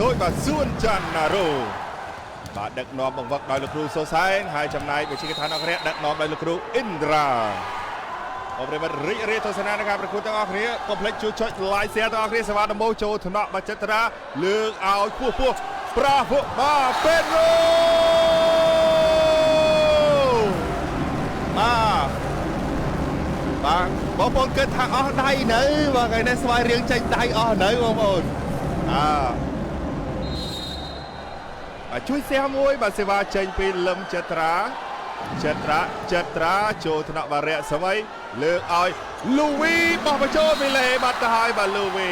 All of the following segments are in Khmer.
ដូចបាទសួនច័ន្ទណារ៉ូបាទដឹកនាំបង្វឹកដោយលោកគ្រូសុសែនហើយចំណាយវិជាឋានអគ្គដឹកនាំដោយលោកគ្រូអ៊ីនដ្រាអបរិមត្តរីករាយទស្សនានៃការប្រកួតទាំងអស់គ្នាកុំភ្លេចជួយចុច like share ទាំងអស់គ្នាសេវាដំបូងចូលថ្នាក់បាចិត្តរាលើកឲ្យពោះប្រាហ្វបាទពេទ្រូបាទបងប្អូនគិតថាអស់ដៃនៅបាទថ្ងៃនេះស្វែងរៀងចេញដៃអស់នៅបងប្អូនបាទជួយ share មួយបាទសេវាចេញពីលឹមចត្រាចូលថ្នាក់បារៈសម័យលើកឲ្យលូវីបោះបញ្ចូលពីលេបាត់ទៅហើយបាទលូវី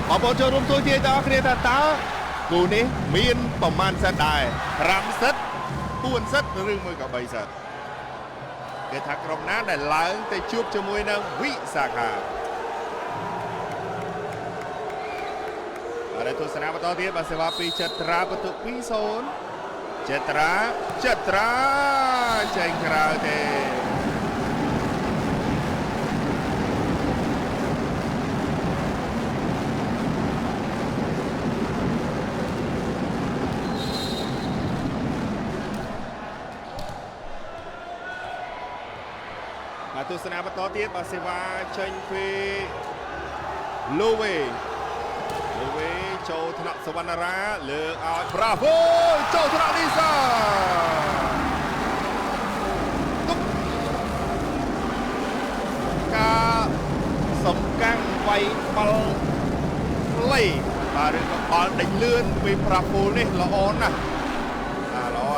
បងប្អូនចូលរួមទូទាយទាំងអស់គ្នាថាតើគូនេះមានប្រមាណសិតដែរ5សិត4សិតឬមួយក៏3សិតគេថាក្រុមណាដែលឡើងទៅជួបជាមួយនឹងវិសាខាអរទស្សនាបន្តទៀតបាទសេវាពីចត្រាបន្ទុក 2-0 ចត្រាចេញក្រៅទេទស្សនាបន្តទៀតបាទសេវាចេញពីលូវីចូលថ្នាក់សវណ្ណារាលើកឲ្យ Bravo ចូលថ្នាក់នីសាការសំកាំងវាយបាល់ផ្លៃបាទឬក៏បាល់ដេញលឿនពី Bravo នេះល្អណាស់ល្អ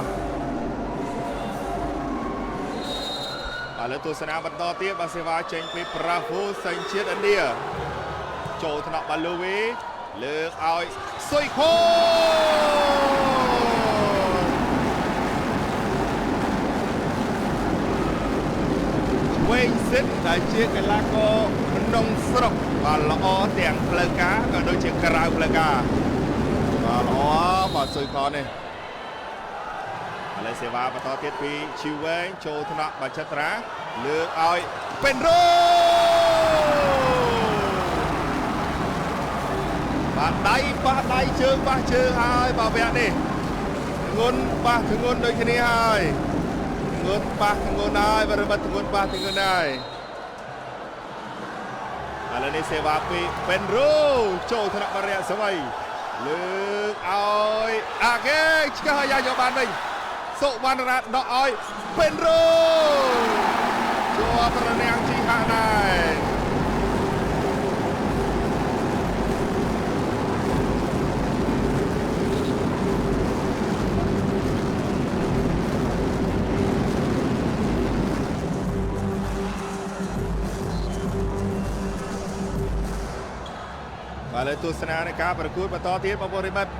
បាទលើទស្សនាបន្តទៀតបាទសេវាចេញពី Bravo សញ្ជាតិឥណ្ឌាចូលថ្នាក់បាល់លូវីលើកឲ្យស៊ុយខូវេងសិតដែលជាកីឡាករក្នុងស្រុកបាទល្អទាំងផ្លូវការក៏ដូចជាក្រៅផ្លូវការបាទល្អបាទស៊ុយខូនេះឥឡូវសេវាបន្តទៀតពីឈីវែងចូលថ្នាក់បាចត្រាលើកឲ្យពេនរ៉ូបាទដៃប៉ះដៃជើងប៉ះជើងហើយបាទវគ្គនេះធ្ងន់ប៉ះធ្ងន់ដូចគ្នាហើយធ្ងន់ប៉ះធ្ងន់ហើយបរិបត្តិធ្ងន់ប៉ះធ្ងន់ហើយឥឡូវនេះសេវាពីពេនរ៉ូចូលថ្នាក់បារៈសម័យលើកឲ្យអាកេឆ្កឹះឲ្យយកបានវិញសុវណ្ណរ៉ាដកឲ្យពេនរ៉ូជាប់ប្រណាំងជីហាក់ដែរបាទលើទស្សនានៃការប្រកួតបន្តទៀតបងប្អូនរិមិត្ត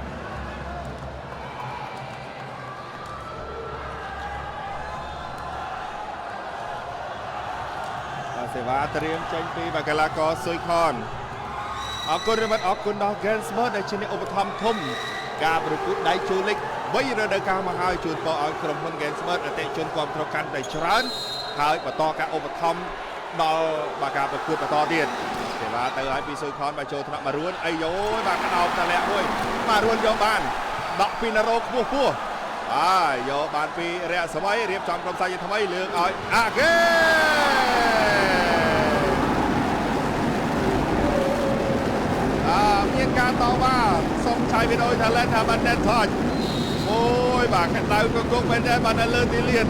សេវាត្រៀមចេញពីបាកាឡាកោស៊ុយខនអរគុណរិមិត្តអរគុណដល់ Gensmer ដែលជាអ្នកឧបត្ថម្ភធំការប្រកួតដៃជូលិក3រដូវកាលមកហើយជូនពរឲ្យក្រុមហ៊ុន Gensmer អតិថិជនគ្រប់គ្រងកាន់តែច្រើនហើយបន្តការឧបត្ថម្ភដល់បាទការប្រកួតបន្តទៀតសេវាទៅឲ្យពីស៊ុយខនបាទចូលថ្នាក់មករួនអីយោបាទក្តោបតលាក់មួយបាទរួនយកបានដកពីណារ៉ូខ្ពស់បាទយកបានពីរយៈសម័យរៀបចំក្រុមសាជាថ្មីលើកឲ្យអាកេមានការតវ៉ាសុំឆៃវីដេអូថាលេនថាបានណែនថចអូយបាទកដៅក៏គង់មែនដែរបានលើទីលាន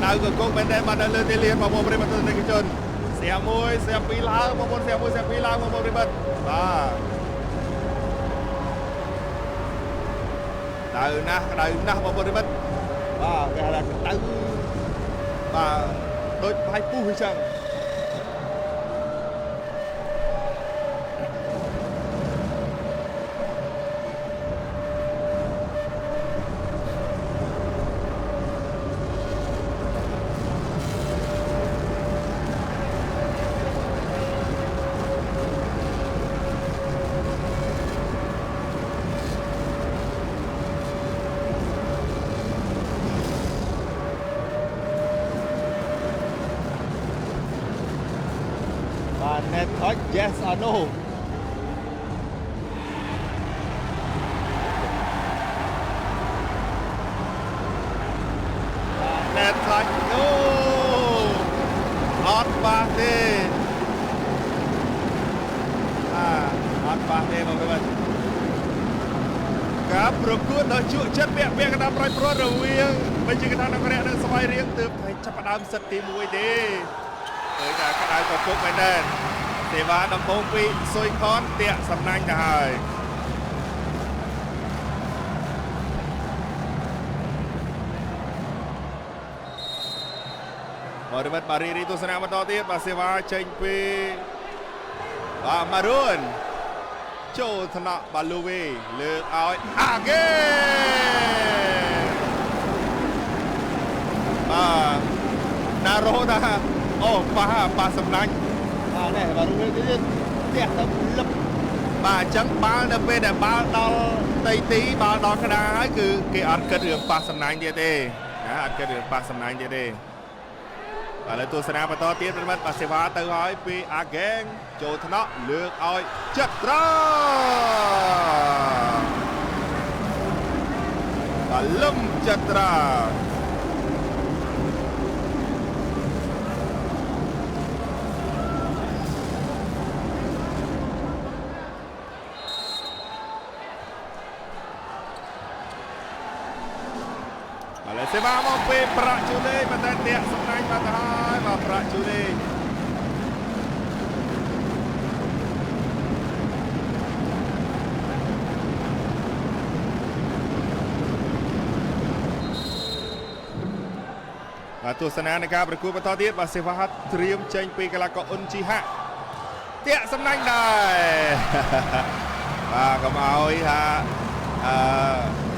ដៅក៏គង់មែនដែរបានលើទីលានបងប្អូនប្រិយមិត្តទស្សនិកជនសៀមួយសៀពីរឡើងបងប្អូនសៀមួយសៀពីរឡើងបងប្អូនប្រិយមិត្តបាទដៅណាស់បងប្អូនប្រិយមិត្តបាទគេហៅថាដៅបាទដូចបាយពុះអញ្ចឹង Yes or no ណែថ្លាច់អូអត់បាសទេអត់បាសទេបងប្អូនការប្រកួតដ៏ជក់ចិត្តពាក់កណ្ដាលប្រយព្រាត់រវាងវិជ្ជាកថានគរៈនិងស្វាយរៀងទើបតែចាប់ផ្ដើមសិតទី1ទេឃើញថាក្តៅក៏ពុកមែនដែរសេវាដំបងពីស៊ុយខនតាក់សំណាញ់ទៅហើយបរិបត្តិបារីរីទស្សនាបន្តទៀតបាទសេវាចេញពីបាទម៉ារូនចូលថ្នាក់បាលូវីលើកឲ្យអាហ្គេណារ៉ូថាអូប៉ះសំណាញ់នេះបាលូវីទៀតផ្ទះទៅលឹបបាទអញ្ចឹងបាល់នៅពេលដែលបាល់ដល់ដីទីបាល់ដល់ក្តារហើយគឺគេអត់គិតរឿងប៉ះសំណាញ់ទៀតទេណាអត់គិតរឿងប៉ះសំណាញ់ទៀតទេបាទលើទស្សនាបន្តទៀតប្រិមិត្តបាទសេវាទៅហើយពីអាហ្គេងចូលថ្នាក់លើកឲ្យចិត្រាបាទលឹមចិត្រាឥឡូវសេវាមកពេលប្រាក់ជូលីប៉ុន្តែតាក់សំណាញ់មកទៅហើយបាទប្រាក់ជូលីបាទទស្សនានៃការប្រកួតបន្តទៀតបាទសេវាត្រៀមចេញពីកីឡាករអ៊ុនជីហាតាក់សំណាញ់ដែរបាទកុំឲ្យថា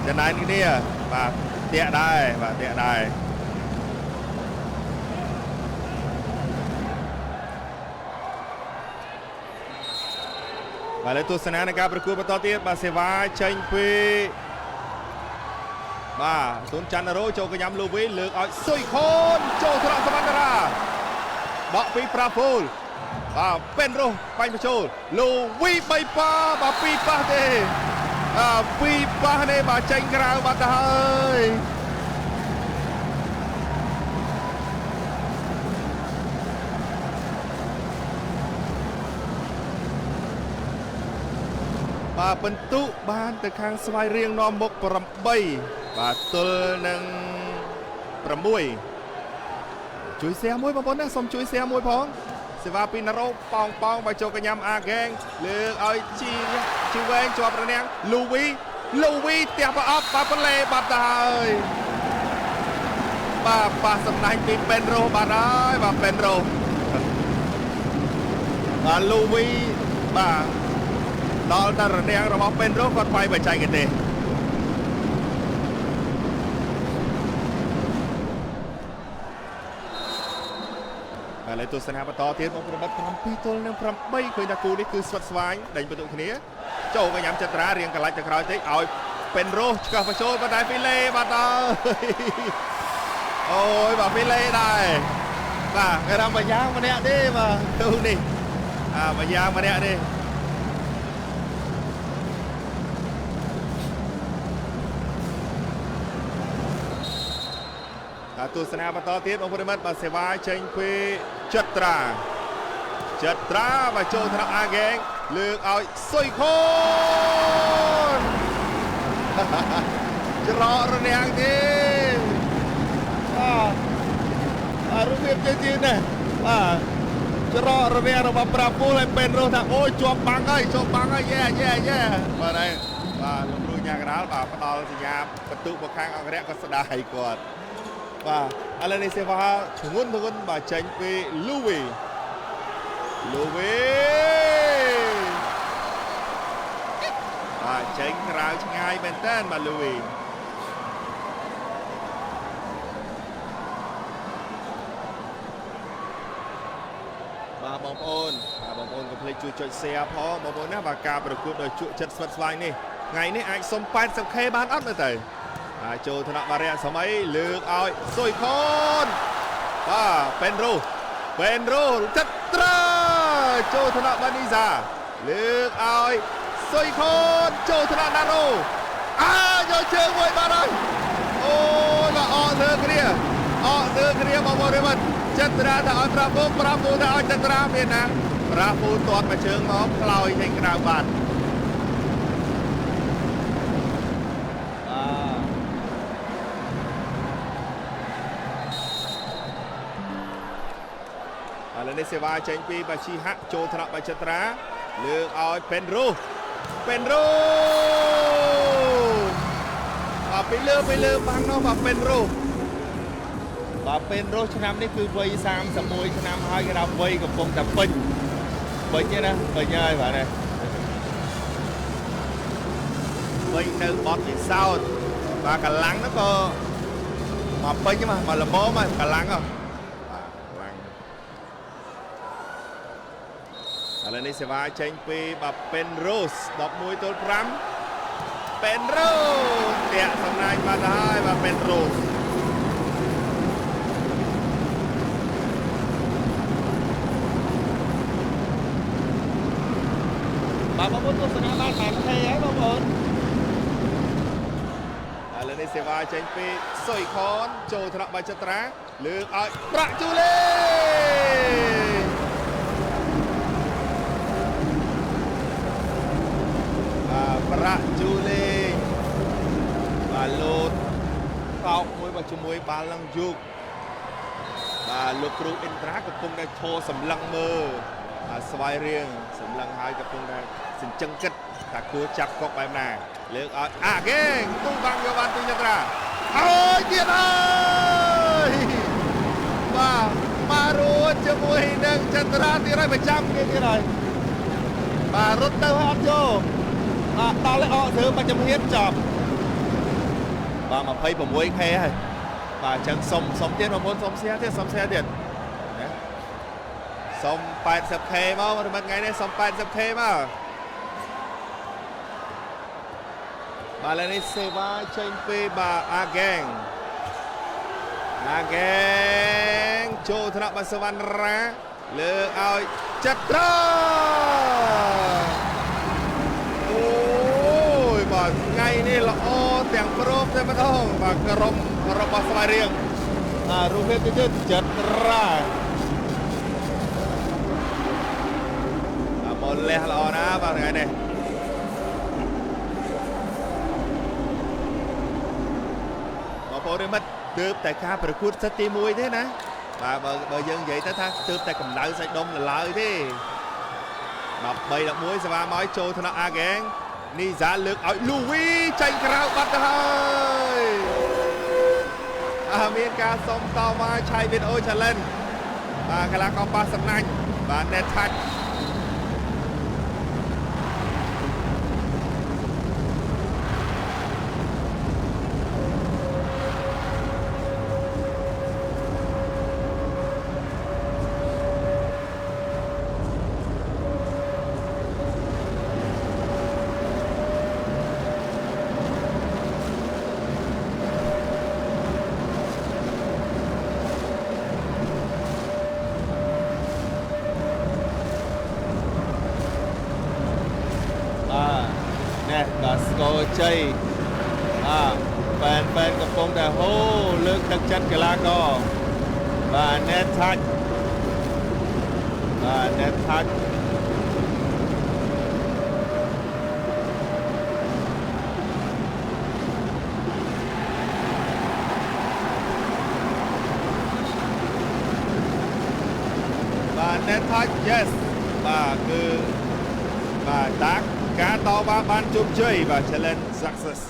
ចំណាយនេះបាទតាក់ដែរបាទតាក់ដែរបាទលើទស្សនានៃការប្រកួតបន្តទៀតបាទសេវាចេញពីបាទស៊ុនច័ន្ទរ៉ូចូលកញ្ញាំលូវីលើកឲ្យស៊ុយខូនចូលត្រង់សមន្តរាបកពីប្រាហ្វូលបាទពេនរស់បាញ់បញ្ចូលលូវី3ប៉ាបាទ2ប៉ះទេ2ប៉ះនេះបាទចេញក្រៅបាត់ទៅហើយបាទបន្ទុកបានទៅខាងស្វាយរៀងនាំមុខ8បាទទល់នឹង6ជួយ share មួយបងប្អូនណាសូមជួយ share មួយផងសេវាពីណារ៉ូប៉ោងបើចូលកញ្ញាំអាហ្គេងលើកឲ្យជីវែងជាប់រនាំងលូវីផ្ទះប្រអប់បាទប្លេបាត់ទៅហើយបាទប៉ះសំណាញ់ពីពេនរ៉ូបាត់ហើយបាទពេនរ៉ូបាទលូវីបាទដល់តែរនាំងរបស់ពេនរ៉ូគាត់វាយបច្ចេកទេសឥឡូវទស្សនាបន្តទៀតមកប្រមិត្ត7ទល់នឹង8ឃើញថាគូនេះគឺស្វិតស្វាញដេញបន្ទុកគ្នាចូលកញ្ញាំចត្រារៀងកន្លាច់ទៅក្រោយតិចឲ្យពេនរ៉ូឆ្កឹះបញ្ចូលប៉ុន្តែពីលេបាត់ហើយអូយបាទពីលេដែរបាទគេរំម្យ៉ាងម្នាក់ទេបាទទូនេះម្យ៉ាងម្នាក់ទេទស្សនាបន្តទៀតបងប្អូនមិត្តបាទសេវាចេញពីចិត្រាបាទចូលថ្នាក់អាហ្គេងលើកឲ្យស៊ុយខូនច្រករនាំងទេរបៀបជាណាបាទច្រករនាំងរបស់ប្រាពូលឲ្យពេនរស់ថាអូយជាប់បាំងហើយយេបាទហើយបាទលោកគ្រូញ៉ាកដាលបាទផ្ដល់សញ្ញាបន្ទុកមកខាងអង្គរៈក៏ស្ដាយគាត់បាទឥឡូវនេះសេវាធ្ងន់បាទចេញពីលូវីបាទចេញក្រៅឆ្ងាយមែនតើបាទលូវីបាទបងប្អូនកុំភ្លេចជួយចុច share ផងបងប្អូនណាបាទការប្រកួតដ៏ជក់ចិត្តស្វិតស្វាញនេះថ្ងៃនេះអាចសុំ 80k បានអត់មើលទៅចូលថ្នាក់បារៈសម័យលើកឲ្យស៊ុយខូនបាទពេនរ៉ូចិត្រា ចូលថ្នាក់បានីសាលើកឲ្យសុយខូនចូលថ្នាក់ណារ៉ូយកជើងមួយបាត់ហើយអូយបាទអត់លើគ្រាបងប្អូនមិត្តចត្រាទៅឲ្យប្រាពូទៅឲ្យចត្រាមានណាប្រាពូទាត់មកជើងមកខ្លោយចេញក្រៅបាត់ឥឡូវនេះសេវាចេញពីបាឈីហាក់ចូលថ្នាក់បាចត្រាលើកឲ្យពេនរ៉ូពីលើបាំងនោះបាទពេនរ៉ូឆ្នាំនេះគឺវ័យ31ឆ្នាំហើយគេថាវ័យកំពុងតែពេញទេណាពេញហើយបាទនេះពេញនៅបត់ពិសោធន៍បាទកម្លាំងនោះក៏មកពេញមកល្មមមកកម្លាំងហ៎ឥឡូវនេះសេវាចេញពីបាទពេនរ៉ូស11-5ពេនរ៉ូតាក់សំណាញ់បាត់ហើយបាទពេនរ៉ូសបាទបងប្អូនទស្សនាបានបានថេហើយបងប្អូនឥឡូវនេះសេវាចេញពីសុយខនចូលថ្នាក់បាចត្រាលើកឲ្យប្រាក់ជូលេប្រាក់ជូលេបាទលោតកោកមួយបាទជាមួយបាល់ឡើងយុគបាទលោកគ្រូអ៊ីនត្រាកំពុងតែឈរសម្លឹងមើលស្វាយរៀងសម្លឹងហើយកំពុងតែសិញ្ជឹងគិតថាគួរចាប់កុកបែបណាលើកឲ្យហ្គេងទូបាំងយកបានពីចត្រាហើយទៀតហើយបាទមករួចជាមួយនឹងចត្រាទៀតហើយប្រចាំគេទៀតហើយបាទរត់ទៅហើយអត់យកដល់ឲ្យអកធ្វើមកចំហៀនចប់បាទ 26k ហើយបាទអញ្ចឹងសុំទៀតបងប្អូនសុំសៀទៀតណាសុំ 80k មកមិនថ្ងៃនេះសុំ 80k មកបាទឥឡូវនេះសេវាចេញពីបាទអាហ្គេងចូលថ្នាក់បាសវណ្ណរាលើកឲ្យចត្រាបាទថ្ងៃនេះល្អទាំងព្រមតែម្ដងបាទក្រុមរបស់ស្វាយរៀងរូបភាពទៀតចត្រាបលលះល្អណាស់បាទថ្ងៃនេះបងប្អូនមិត្តទើបតែការប្រកួតសិតទី1ទេណាបាទបើយើងនិយាយទៅថាទើបតែកម្ដៅសាច់ដុំឡើយទេ13-11សេវាមកចូលថ្នាក់អាហ្គេងនីសាលើកឲ្យលូវីចាញ់ក្រៅបាត់ទៅហើយមានការសុំតវ៉ាឆៃវីដេអូ challenge បាទកីឡាករប៉ាសំណាញ់បាទ net touch បាទស្គរជ័យបែនកំពុងតែហូលើកទឹកចិត្តកីឡាករបាទ net touch បាទ net touch បាទ net touch yes បាទគឺបាទតាក់ការតវ៉ាបានជោគជ័យបាទ challenge success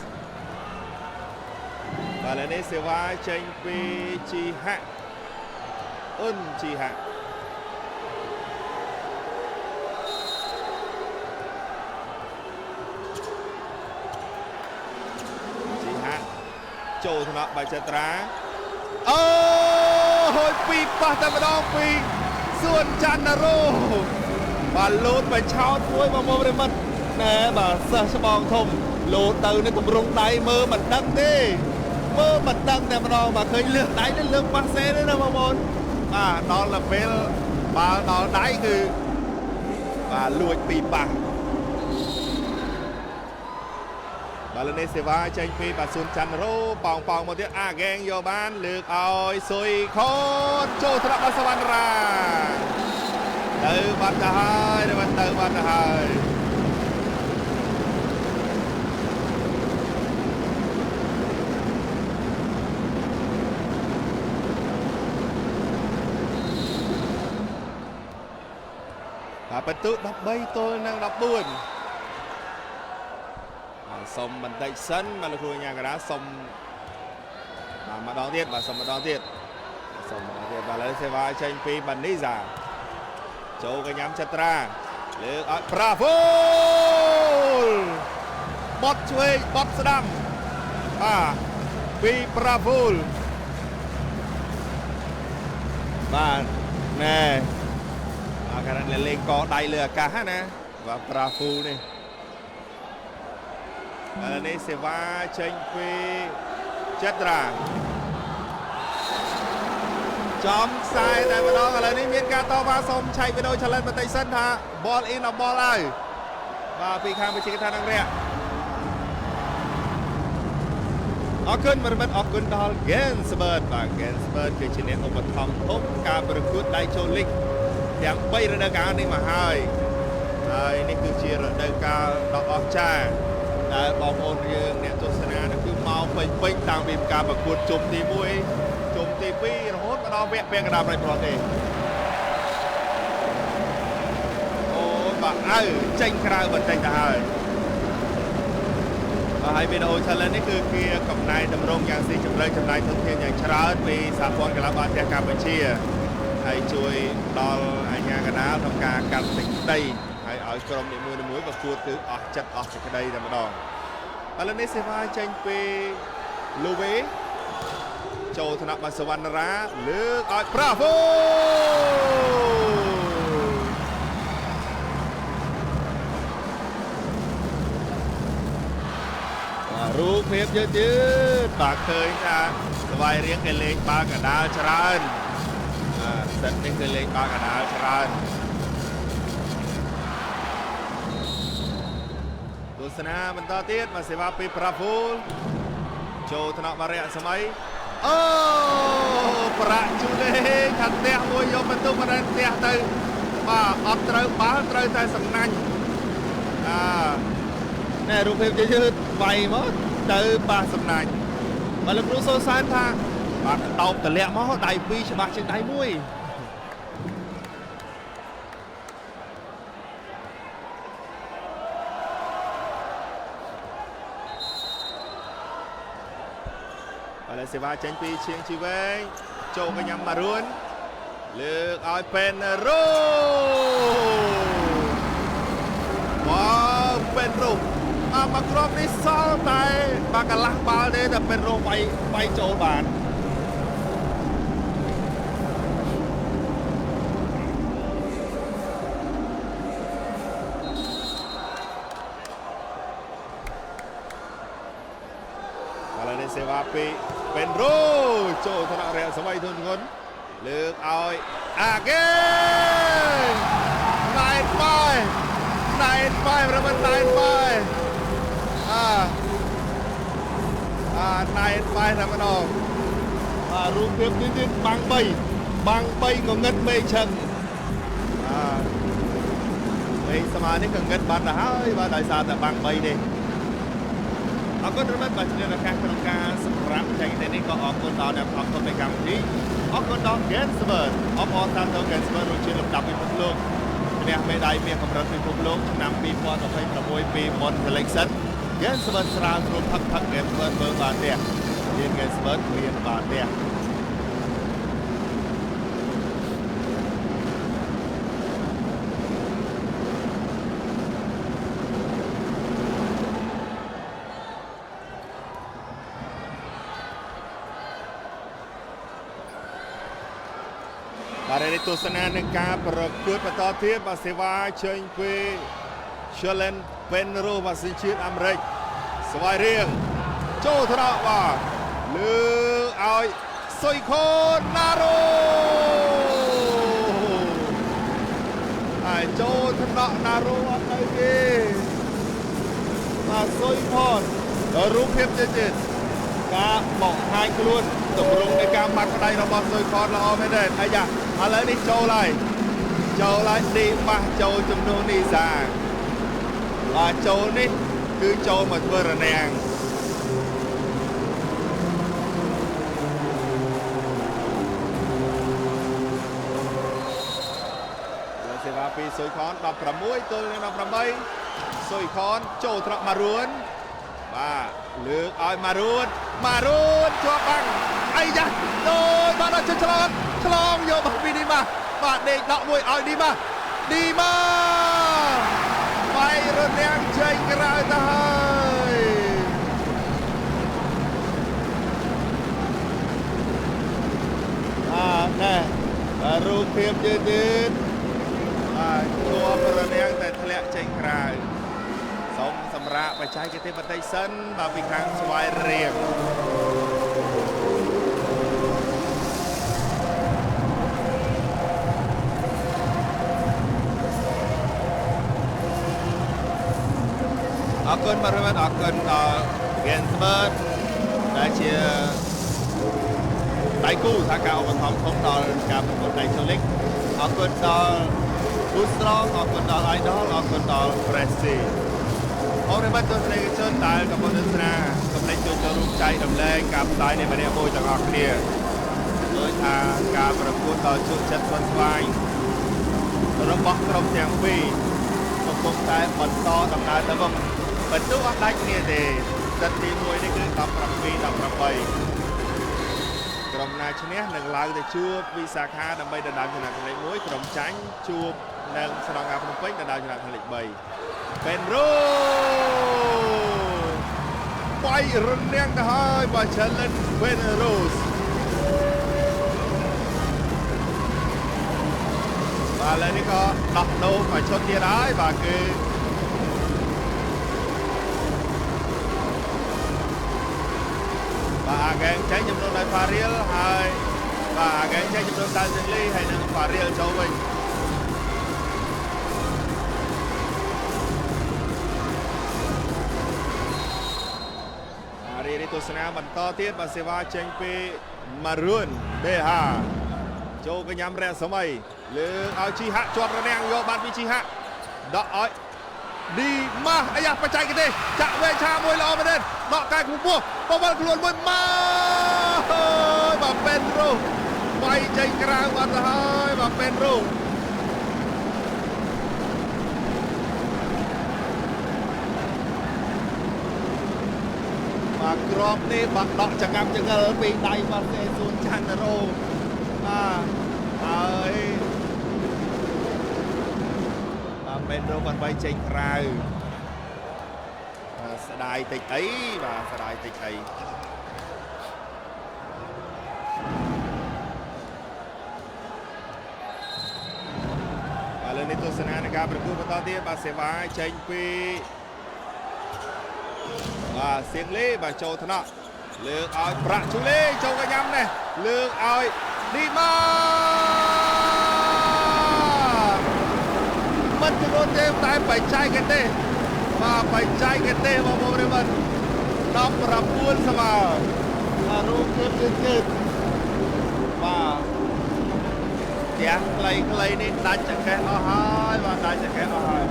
បាទឥឡូវនេះសេវាចេញពីជីហាក់ជីហាក់ចូលថ្នាក់បាចត្រាអូហើយពីប៉ះតែម្ដងពីសួនច័ន្ទណារ៉ូបាទលោតបិឆោតមួយបងប្អូនប្រិមិត្តណែបាទសិស្សច្បងធំលោតទៅនេះគម្រងដៃមើលមិនដឹងទេតែម្ដងបាទឃើញលើកដៃនេះលើកប៉ាសេទេណាបងប្អូនបាទដល់ទៅពេលបាល់ដល់ដៃគឺ và lùi bị bạc và lần này sẽ va tranh phi và xuân chăn rô bỏng một tiếng ghen vô ban lược oi xuôi khôn cho thằng bạn svan ra từ bắt hai từ bắt hai và bắt tụ đập bay tôi đang đập buồn xong mình tay sân mà là khu nhà cái đá xong mà đón tiếp và xong mà đón tiếp và lấy xe vai tranh phi bắn đi giả châu cái nhắm chặt ra lược bravo bot chui bot sedam phi bravo và nè cái này lên có đầy lừa cả nè và bravo này này sẽ va tranh phi chất ra chóm sai tại mà đó là này miền ca to va xong chạy về đôi trở lên tay sân ha ball in là ball ơi và bị khang bị chỉ cái thằng đang rẽ Okun merebut Okun dal Gensburg và Gensburg គឺជាអ្នកឧបត្ថម្ភធំការប្រកួតដៃចូលលីកទាំង3រដូវកាលនេះមកហើយនេះគឺជារដូវកាលដ៏អស្ចារ្យដែលបងប្អូនយើងអ្នកទស្សនាគឺមកពេញតាំងពីការប្រកួតជុំទី1ជុំទី2រហូតមកដល់វគ្គពាក់កណ្ដាលប្រទេសទេអូបាទចេញក្រៅបន្តិចទៅហើយហើយវីដេអូ challenge នេះគឺជាកំណែតម្រង់យ៉ាងស៊ីជម្រៅចំណាយធនធានយ៉ាងច្រើនពីសហព័ន្ធកីឡាបាល់ទះកម្ពុជាហើយជួយដល់អាជ្ញាកណ្ដាលក្នុងការកាត់សេចក្តីហើយឲ្យក្រុមនីមួយៗប្រកួតគឺអស់ចិត្តអស់សេចក្តីតែម្ដងឥឡូវនេះសេវាចេញពីលូវេចូលថ្នាក់បាសវណ្ណរាលើកឲ្យ Bravo រូបភាពយឺតបាទឃើញថាស្វាយរៀងគេលេងបាល់កណ្ដាលច្រើនសិតនេះគឺលេងបាល់កណ្ដាលច្រើនទស្សនាបន្តទៀតមកសេវាពី Bravo ចូលថ្នាក់បារៈសម័យអូប្រាក់ជូលេខាត់ផ្ទះមួយយកបន្ទុកមកដល់ផ្ទះទៅបាទអត់ត្រូវបាល់ត្រូវតែសំណាញ់ណែរូបភាពយឺតវាយមកទៅប៉ះសំណាញ់បើលោកគ្រូសូសានថាបាទដោបតម្លាក់មកដៃពីរច្បាស់ជាងដៃមួយបាទសេវាចេញពីឈៀងជីវែងចូលកញ្ញាម៉ារួនលើកឲ្យពេនរ៉ូបាទពេនរ៉ូមកគ្រាប់នេះសល់តែបាក់កន្លះបាល់ទេតែពេនរ៉ូវាយចូលបានឥឡូវនេះសេវាពីពេនរ៉ូចូលថ្នាក់រយៈសម័យធនធ្ងន់លើកឲ្យហ្គេណៃ5រមិនណៃ5ណៃ5តែម្ដងរូបភាពនេះបាំង3ក៏ងឹតមេឈឹងមេស្មានេះក៏ងឹតបាត់ទៅហើយបាទដោយសារតែបាំង3នេះអរគុណរមិតបាទជាឱកាសក្នុងការសម្រាប់ចែកទេនេះក៏អរគុណដល់អ្នកផ្សព្វផ្សាយកម្មវិធីអរគុណដល់ Gensburg អបអរសាទរ Gensburg រកជាលំដាប់ពិភពលោកអ្នកមេដាយមាសកម្រិតពិភពលោកឆ្នាំ2026ពី Mon Selection Gensburg ស្រាវជ្រាវផឹក Gensburg មើលបានទេមាន Gensburg មានបានទេបាទនេះទស្សនានឹងការប្រកួតបន្តទៀតបាទសេវាចេញពី Challenge Penrose បាទសញ្ជាតិអាមេរិកស្វាយរៀងចូលថ្នាក់បាទលើឲ្យសុយខូនណារ៉ូហើយចូលថ្នាក់ ក់ណារូអត់នៅទេបាទសុយផនដល់រូបភាពទៀតការបោកហាយខ្លួនតម្រង់នៃការម៉ាត់ក្តីរបស់សុយផនល្អមែនទេអាយ៉ាឥឡូវនេះចូលហើយឌីម៉ាស់ចូលចំនួននេះសាបាទចូលនេះគឺចូលមកធ្វើរនាំងសេវាពីសុយខន16ទល់នឹង18សុយខនចូលត្រកម៉ារួនបាទលើកឲ្យម៉ារួនជាប់បាំងអីយ៉ាដូចបាទដល់ឆ្លងយកមកពីឌីម៉ាបាទដេកដកមួយឲ្យឌីម៉ាបាយរនាំងចេញក្រៅទៅហើយណែរូបភាពទៀតបាទជាប់រនាំងតែធ្លាក់ចេញក្រៅសូមសម្រាប់បច្ចេកទេសបន្តិចសិនបាទពីខាងស្វាយរៀងអរគុណបាទអរគុណដល់ Gensbert ដែលជាដៃគូសហការឧបត្ថម្ភធំដល់ការប្រកួតដៃជូលីកអរគុណដល់ Bootstrong អរគុណដល់ Idol អរគុណដល់ Pressy អរគុណបាទទស្សនិកជនដែលកំពុងទស្សនាកុំភ្លេចចូលរួមចែករំលែកការផ្សាយនៃម្នាក់មួយទាំងអស់គ្នាដោយថាការប្រកួតដល់ជោគជ័យស្វិនស្វាញរបស់ក្រុមទាំងពីរកំពុងតែបន្តដំណើរទៅមុខបន្ទុកអត់ដាច់គ្នាទេសិតទី1នេះគឺ17-18ក្រុមណាឈ្នះនឹងឡើងទៅជួបវិសាខាដើម្បីដណ្ដើមឈ្នះលេខ1ក្រុមចាញ់ជួបនឹងស្នងការភ្នំពេញដណ្ដើមឈ្នះលេខ3ពេនរូបាយរនាំងទៅហើយបាទ Challenge Belarus បាទឥឡូវនេះក៏ដោះដូរមកឈុតទៀតហើយបាទគឺបាទអាហ្គេងចេញចំនួនដោយ Faril ហើយបាទអាហ្គេងចេញចំនួនដោយ Singli ហើយនឹង Faril ចូលវិញរីទស្សនាបន្តទៀតបាទសេវាចេញពី Maroon BH ចូលកញ្ញាំរះសម័យលើកឲ្យជីហាក់ជាប់រនាំងយកបានពីជីហាក់ដកឲ្យឌីម៉ាស់អាយ៉ាបច្ចេកទេសចាក់វែងឆាមួយល្អមែនទេដកកាយខ្ពស់បបលខ្លួនមួយម៉ាបាទពេនរូវាយចេញក្រៅបាត់ទៅហើយបាទពេនរូបាទក្របនេះបាទដកចង្អាប់ចង្អិលពីដៃបាទសេសួនច័ន្ទរោបាទហើយបាទពេនរូបានវាយចេញក្រៅស្ដាយតិចអីបាទស្ដាយតិចអីឥឡូវនេះទស្សនានៃការប្រកួតបន្តទៀតបាទសេវាចេញពីបាទសៀងលេបាទចូលថ្នាក់លើកឲ្យប្រាក់ជូលេចូលកញ្ញាំនេះលើកឲ្យឌីម៉ាមិនចំនួនទេតែបច្ចេកទេសបាទបច្ចេកទេសបងប្អូនរិប19ស្មើបាទរូបភាពទៀតបាទទាំងខ្លីនេះដាច់ចង្កេះអស់ហើយបាទដាច់ចង្កេះអស់ហើយ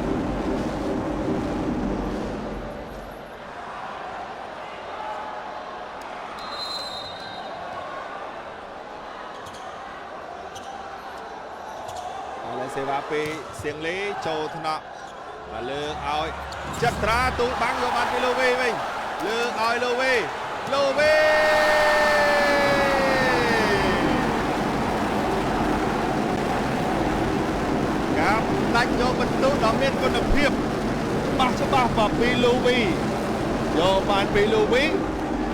សេវាពីសៀងលេចូលថ្នាក់បាទលើកឲ្យចត្រាទូបាំងយកបានពីលូវីវិញលើកឲ្យលូវីកាប់ដាច់យកបន្ទុកដ៏មានគុណភាពច្បាស់បាទពីលូវីយកបានពីលូវី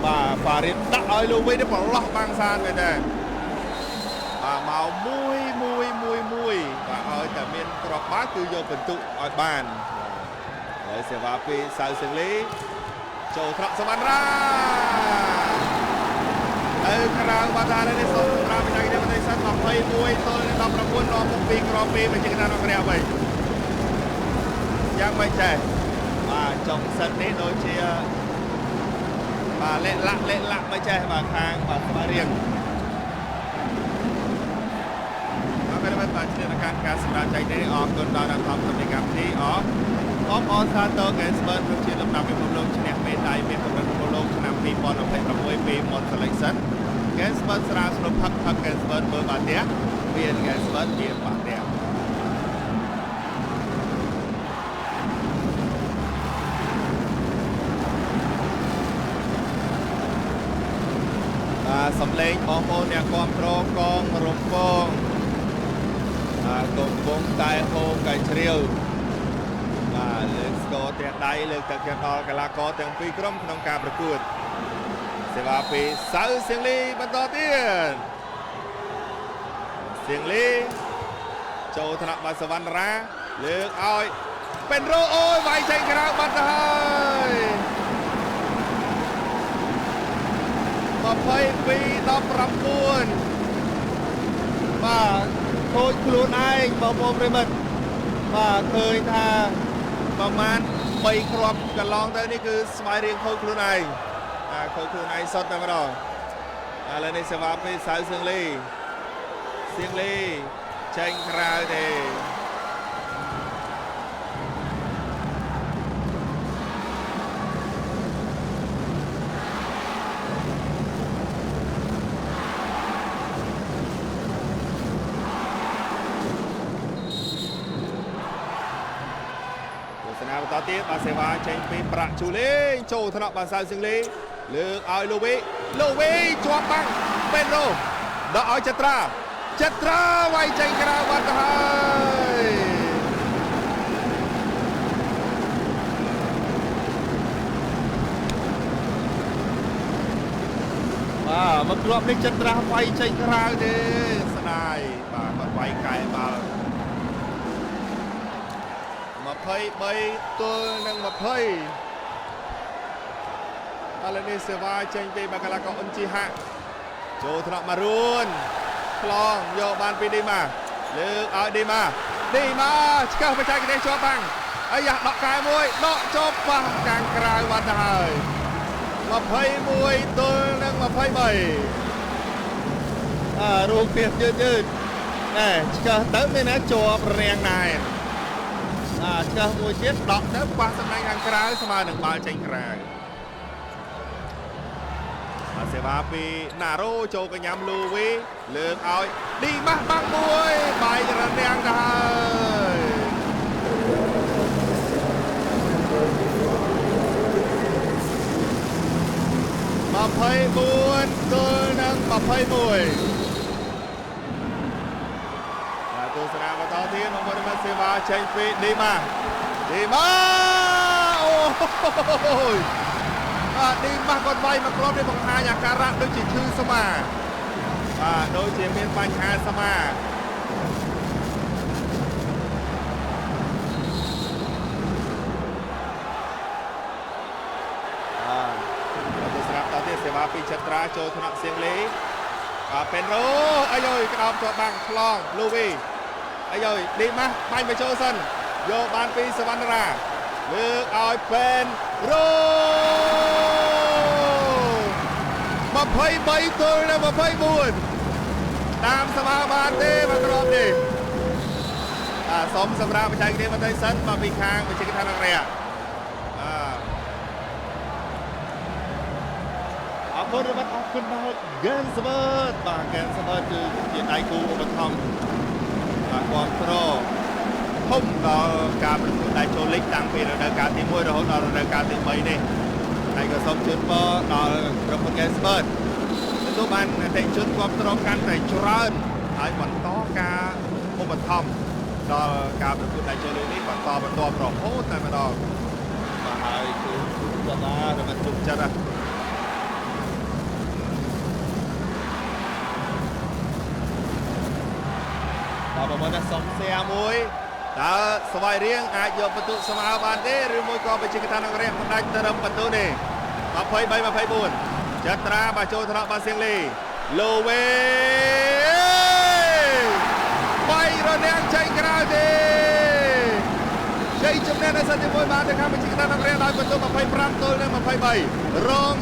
បាទហ្វារីនដាក់ឲ្យលូវីនេះប្រឡោះបាំងសានមែនទេបាទមកមួយបាទឲ្យតែមានក្របបាល់គឺយកបន្ទុកឲ្យបានហើយសេវាពីសៅសៀងលីចូលត្រកសវណ្ណរាក្រៅបាត់ហើយនេះសូមសម្រាប់វិញ្ញាណនេះបន្តិចសិន21ទល់នឹង19នាំមកពីក្របពីបញ្ជាក់តាមអក្សរវិញ យ៉ាងមិនចេះបាទចុងសិននេះដូចជាបាទលេខលាក់មិនចេះបាទខាងបាទស្វារៀងបាទបាទជាការសម្រាប់ចែកនេះអរគុណដល់អ្នកថតកម្មកម្មវិធីអរអនសាទរ Gainsbourg គឺជាលំដាប់ពិភពលោកឈ្នះមេដាយមាសកម្រិតពិភពលោកឆ្នាំ2026ពី Mod Selection Gainsbourg ស្រាវស្រូបផឹក Gainsbourg មើលបាទៀតមាន Gainsbourg ជាបាទៀតសំឡេងបងប្អូនអ្នកគាំទ្រកងរំពងកំពុងតែហូរកែជ្រាវបាទលើកស្គរទាំងដៃលើកទឹកចិត្តដល់កីឡាករទាំងពីរក្រុមក្នុងការប្រកួតសេវាពីសៅសៀងលីបន្តទៀតសៀងលីចូលថ្នាក់បាសវណ្ណរាលើកឲ្យពេនរ៉ូអូយវាយចេញក្រៅបាត់ទៅហើយ22-19បាទខូចខ្លួនឯងបងប្អូនប្រិមិត្តបាទឃើញថាប្រហែល3គ្រាប់កន្លងទៅនេះគឺស្វាយរៀងខូចខ្លួនឯងខូចខ្លួនឯងសុទ្ធតែម្ដងឥឡូវនេះសេវាពីសៅសៀងលីចេញក្រៅទេបន្តទៀតបាទសេវាចេញពីប្រាក់ជូលេងចូលថ្នាក់បាទសៅសៀងលីលើកឲ្យលូវីជាប់បាំងពេនរ៉ូដល់ឲ្យចត្រាវាយចេញក្រៅបាត់ទៅហើយបាទមកគ្រាប់នេះចត្រាវាយចេញក្រៅទេស្ដាយបាទគាត់វាយកែបាល់23 ទល់នឹង 20ឥឡូវនេះសេវាចេញពីបាកាឡាកោអ៊ុនជីហាចូលថ្នាក់មករួនឆ្លងយកបានពីឌីម៉ាលើកឲ្យឌីម៉ាឆ្កឹះបច្ចេកទេសជាប់បាំងអាយ៉ាដកកែមួយដកជាប់ប៉ះកាំងក្រៅបាត់ទៅហើយ21 ទល់នឹង 23រូបភាពយឺតណែឆ្កឹះទៅមានតែជាប់រាំងដែរឆ្កឹះមួយទៀតដកទៅប៉ះសំណាញ់ខាងក្រៅស្មើនឹងបាល់ចេញក្រៅសេវាពីណារ៉ូចូលកញ្ញាំលូវីលើកឲ្យឌីម៉ាស់បាំងមួយបាយរនាំងទៅហើយ24 ទល់នឹង 21ទស្សនាបន្តទៀតមកមើលសេវាចេញពីឌីម៉ាអូយឌីម៉ាគាត់វាយមកគ្រាប់នេះបង្ហាញអាការៈដូចជាឈឺស្មាដូចជាមានបញ្ហាស្មាទស្សនាបន្តទៀតសេវាពីចត្រាចូលថ្នាក់សៀងលីពេនរ៉ូអាយក្តោបជាប់បាំងឆ្លងលូវីអាយឌីម៉ាស់បាញ់បញ្ចូលសិនយកបានពីសវណ្ណរាលើកឲ្យពេនរ៉ូ23 ទល់នឹង 24តាមស្មើបានទេមកគ្រាប់នេះសូមសម្រាប់បច្ចេកទេសបន្តិចសិនមកពីខាងបច្ចេកទេសខាងរយៈអរគុណរបស់អរគុណដល់ Gainsbourg បាទ Gainsbourg គឺជាដៃគូឧបត្ថម្ភបាទគាំទ្រធំដល់ការប្រកួតដៃចូលលីកតាំងពីរដូវកាលទី1រហូតដល់រដូវកាលទី3នេះហើយក៏សូមជូនពរដល់ក្រុម Gainsbourg ទទួលបានអតិថិជនគាំទ្រកាន់តែច្រើនហើយបន្តការឧបត្ថម្ភដល់ការប្រកួតដៃចូលលីកនេះបន្តរហូតតែម្ដងបាទហើយគឺគាត់ថារបស់ជុំចិត្តប្រហែលសុំសែមួយតើស្វាយរៀងអាចយកបន្ទុកស្មើបានទេឬមួយក៏បច្ចេកទេសនរៈផ្ដាច់ទៅរឹមបន្ទុកនេះ23-24ចត្រាបាចូលថ្នាក់បាសៀងលីលូវេបាយរនាំងចេញក្រៅទេចេញ ជ័យជំនះនៅសតទី1បានទៅខាងវិជាកណ្ដាលនគរដោយបន្ទុក25ទល់នឹង23រង